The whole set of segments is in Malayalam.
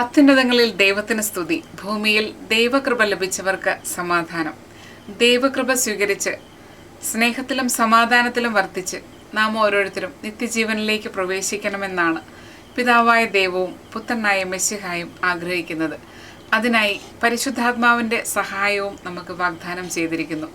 അത്യുന്നതങ്ങളിൽ ദൈവത്തിന് സ്തുതി. ഭൂമിയിൽ ദൈവകൃപ ലഭിച്ചവർക്ക് സമാധാനം. ദൈവകൃപ സ്വീകരിച്ച് സ്നേഹത്തിലും സമാധാനത്തിലും വർത്തിച്ച് നാം ഓരോരുത്തരും നിത്യജീവനിലേക്ക് പ്രവേശിക്കണമെന്നാണ് പിതാവായ ദൈവവും പുത്രനായ മെസ്സിഹായും ആഗ്രഹിക്കുന്നത്. അതിനായി പരിശുദ്ധാത്മാവിൻ്റെ സഹായവും നമുക്ക് വാഗ്ദാനം ചെയ്തിരിക്കുന്നു.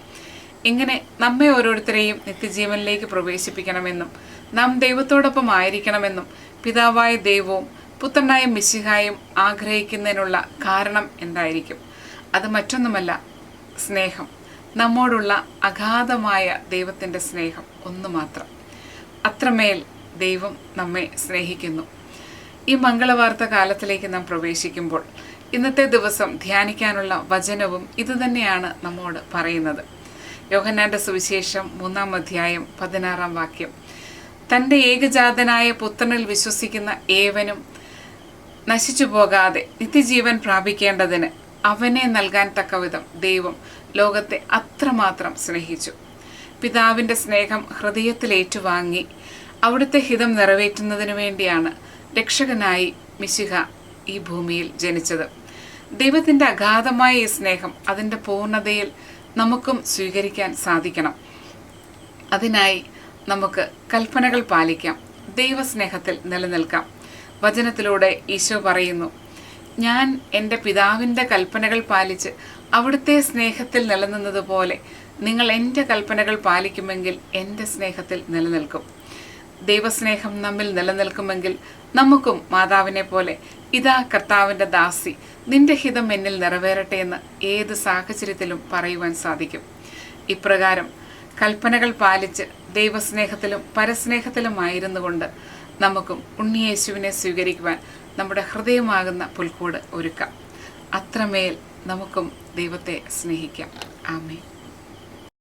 ഇങ്ങനെ നമ്മെ ഓരോരുത്തരെയും നിത്യജീവനിലേക്ക് പ്രവേശിപ്പിക്കണമെന്നും നാം ദൈവത്തോടൊപ്പം ആയിരിക്കണമെന്നും പിതാവായ ദൈവവും പുത്രനായ മെസ്സിഹായും ആഗ്രഹിക്കുന്നതിനുള്ള കാരണം എന്തായിരിക്കും? അത് മറ്റൊന്നുമല്ല, സ്നേഹം. നമ്മോടുള്ള അഗാധമായ ദൈവത്തിൻ്റെ സ്നേഹം ഒന്നു മാത്രം. അത്രമേൽ ദൈവം നമ്മെ സ്നേഹിക്കുന്നു. ഈ മംഗളവാർത്ത കാലത്തിലേക്ക് നാം പ്രവേശിക്കുമ്പോൾ ഇന്നത്തെ ദിവസം ധ്യാനിക്കാനുള്ള വചനവും ഇതുതന്നെയാണ് നമ്മോട് പറയുന്നത്. യോഹന്നാന്റെ സുവിശേഷം 3-ാം അധ്യായം 16-ാം വാക്യം. തൻ്റെ ഏകജാതനായ പുത്രനിൽ വിശ്വസിക്കുന്ന ഏവനും നശിച്ചു പോകാതെ നിത്യജീവൻ പ്രാപിക്കേണ്ടതിന് അവനെ നൽകാൻ തക്കവിധം ദൈവം ലോകത്തെ അത്രമാത്രം സ്നേഹിച്ചു. പിതാവിൻ്റെ സ്നേഹം ഹൃദയത്തിൽ ഏറ്റുവാങ്ങി അവിടുത്തെ ഹിതം നിറവേറ്റുന്നതിനു വേണ്ടിയാണ് രക്ഷകനായി മിശിഹ ഈ ഭൂമിയിൽ ജനിച്ചത്. ദൈവത്തിൻ്റെ അഗാധമായ ഈ സ്നേഹം അതിൻ്റെ പൂർണ്ണതയിൽ നമുക്കും സ്വീകരിക്കാൻ സാധിക്കണം. അതിനായി നമുക്ക് കൽപ്പനകൾ പാലിക്കാം, ദൈവസ്നേഹത്തിൽ നിലനിൽക്കാം. വചനത്തിലൂടെ ഈശോ പറയുന്നു, ഞാൻ എൻ്റെ പിതാവിൻ്റെ കൽപ്പനകൾ പാലിച്ച് അവിടുത്തെ സ്നേഹത്തിൽ നിലനിന്നതുപോലെ നിങ്ങൾ എൻ്റെ കൽപ്പനകൾ പാലിക്കുമെങ്കിൽ എൻ്റെ സ്നേഹത്തിൽ നിലനിൽക്കും. ദൈവസ്നേഹം നമ്മിൽ നിലനിൽക്കുമെങ്കിൽ നമുക്കും മാതാവിനെ പോലെ ഇതാ കർത്താവിൻ്റെ ദാസി, നിന്റെ ഹിതം എന്നിൽ നിറവേറട്ടെ എന്ന് ഏത് സാഹചര്യത്തിലും പറയുവാൻ സാധിക്കും. ഇപ്രകാരം കൽപ്പനകൾ പാലിച്ച് ദൈവസ്നേഹത്തിലും പരസ്നേഹത്തിലുമായിരുന്നു കൊണ്ട് നമുക്കും ഉണ്ണിയേശുവിനെ സ്വീകരിക്കുവാൻ നമ്മുടെ ഹൃദയമാകുന്ന പുൽക്കൂട് ഒരുക്കാം. അത്രമേൽ നമുക്കും ദൈവത്തെ സ്നേഹിക്കാം. ആമേൻ.